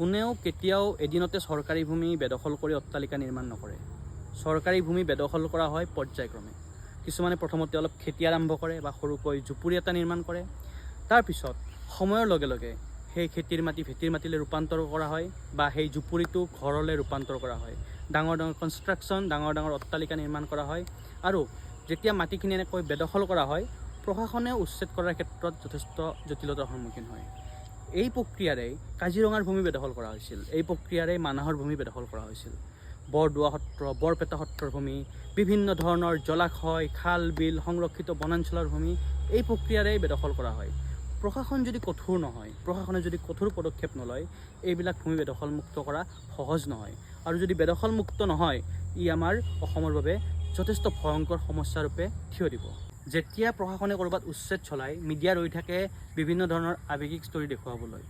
কোনেও কেতিয়াও এদিনতে চৰকাৰী ভূমি বেদখল কৰি অট্টালিকা নিৰ্মাণ নকৰে। চৰকাৰী ভূমি বেদখল কৰা হয় পৰ্যায়ক্ৰমে। কিছুমানে প্ৰথমতে অলপ খেতি আৰম্ভ কৰে বা সৰুকৈ জুপুৰি এটা নিৰ্মাণ কৰে। তাৰপিছত সময়ৰ লগে লগে সেই খেতিৰ মাটি ভেটিৰ মাটিলৈ ৰূপান্তৰ কৰা হয় বা সেই জুপুৰিটো ঘৰলৈ ৰূপান্তৰ কৰা হয়। ডাঙৰ ডাঙৰ কনষ্ট্ৰাকশ্যন, ডাঙৰ ডাঙৰ অট্টালিকা নিৰ্মাণ কৰা হয়। আৰু যেতিয়া মাটিখিনি এনেকৈ বেদখল কৰা হয়, প্ৰশাসনেও উচ্ছেদ কৰাৰ ক্ষেত্ৰত যথেষ্ট জটিলতাৰ সন্মুখীন হয়। এই প্ৰক্ৰিয়াৰে কাজিৰঙাৰ ভূমি বেদখল কৰা হৈছিল। এই প্ৰক্ৰিয়াৰে মানাহৰ ভূমি বেদখল কৰা হৈছিল। বৰদোৱা সত্ৰ, বৰপেটা সত্ৰৰ ভূমি, বিভিন্ন ধৰণৰ জলাশয়, খাল বিল, সংৰক্ষিত বনাঞ্চলৰ ভূমি এই প্ৰক্ৰিয়াৰে বেদখল কৰা হয়। প্ৰশাসন যদি কঠোৰ নহয়, প্ৰশাসনে যদি কঠোৰ পদক্ষেপ নলয়, এইবিলাক ভূমি বেদখলমুক্ত কৰা সহজ নহয়। আৰু যদি বেদখলমুক্ত নহয়, ই আমাৰ অসমৰ বাবে যথেষ্ট ভয়ংকৰ সমস্যা ৰূপে থিয় দিব। যেতিয়া প্ৰশাসনে ক'ৰবাত উচ্ছেদ চলায়, মিডিয়া ৰৈ থাকে বিভিন্ন ধৰণৰ আৱেগিক ষ্টৰী দেখুৱাবলৈ।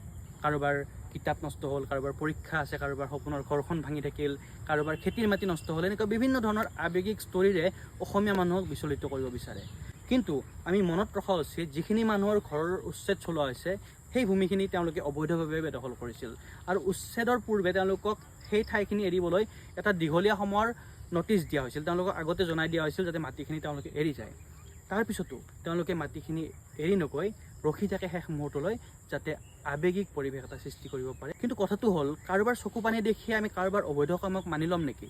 কাৰোবাৰ কিতাপ নষ্ট হ'ল, কাৰোবাৰ পৰীক্ষা আছে, কাৰোবাৰ সপোনৰ ঘৰখন ভাঙি থাকিল, কাৰোবাৰ খেতিৰ মাটি নষ্ট হ'ল, এনেকুৱা বিভিন্ন ধৰণৰ আৱেগিক ষ্টৰীৰে অসমীয়া মানুহক বিচলিত কৰিব বিচাৰে। কিন্তু আমি মনত ৰখা উচিত, যিখিনি মানুহৰ ঘৰৰ উচ্ছেদ চলোৱা হৈছে, সেই ভূমিখিনি তেওঁলোকে অবৈধভাৱে বেদখল কৰিছিল। আৰু উচ্ছেদৰ পূৰ্বে তেওঁলোকক সেই ঠাইখিনি এৰিবলৈ এটা দীঘলীয়া সময়ৰ নটিচ দিয়া হৈছিল। তেওঁলোকক আগতে জনাই দিয়া হৈছিল যাতে মাটিখিনি তেওঁলোকে এৰি যায়। তাৰপিছতো তেওঁলোকে মাটিখিনি এৰি নগৈ ৰখি থাকে শেষ মুহূৰ্তলৈ, যাতে আৱেগিক পৰিৱেশ এটা সৃষ্টি কৰিব পাৰে। কিন্তু কথাটো হ'ল, কাৰোবাৰ চকু পানী দেখিয়ে আমি কাৰোবাৰ অবৈধ কামক মানি ল'ম নেকি?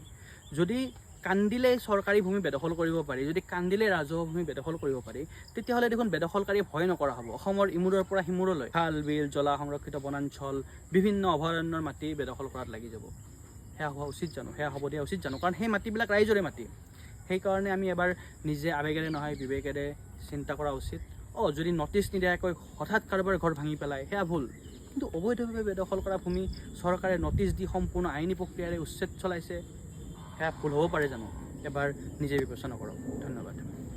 যদি কান্দিলে চৰকাৰী ভূমি বেদখল কৰিব পাৰি, যদি কান্দিলে ৰাজহুৱা ভূমি বেদখল কৰিব পাৰি, তেতিয়াহ'লে দেখোন বেদখলকাৰীয়ে ভয় নকৰা হ'ব। অসমৰ ইমূৰৰ পৰা সিমূৰলৈ খাল বিল, জলা, সংৰক্ষিত বনাঞ্চল, বিভিন্ন অভয়াৰণ্যৰ মাটি বেদখল কৰাত লাগি যাব। সেয়া হোৱা উচিত জানো? সেয়া হ'ব দিয়া উচিত জানো? কাৰণ সেই মাটিবিলাক ৰাইজৰে মাটি। সেইকাৰণে আমি এবাৰ নিজে আৱেগেৰে নহয় বিবেকেৰে চিন্তা কৰা উচিত। যদি নটিচ নিদিয়াকৈ হঠাৎ কাৰোবাৰ ঘৰ ভাঙি পেলায়, সেয়া ভুল। কিন্তু অবৈধভাৱে বেদখল কৰা ভূমি চৰকাৰে নটিচ দি সম্পূৰ্ণ আইনী প্ৰক্ৰিয়াৰে উচ্ছেদ চলাইছে, সেয়া ভুল হ'ব পাৰে জানো? এবাৰ নিজে বিবেচনা কৰক। ধন্যবাদ।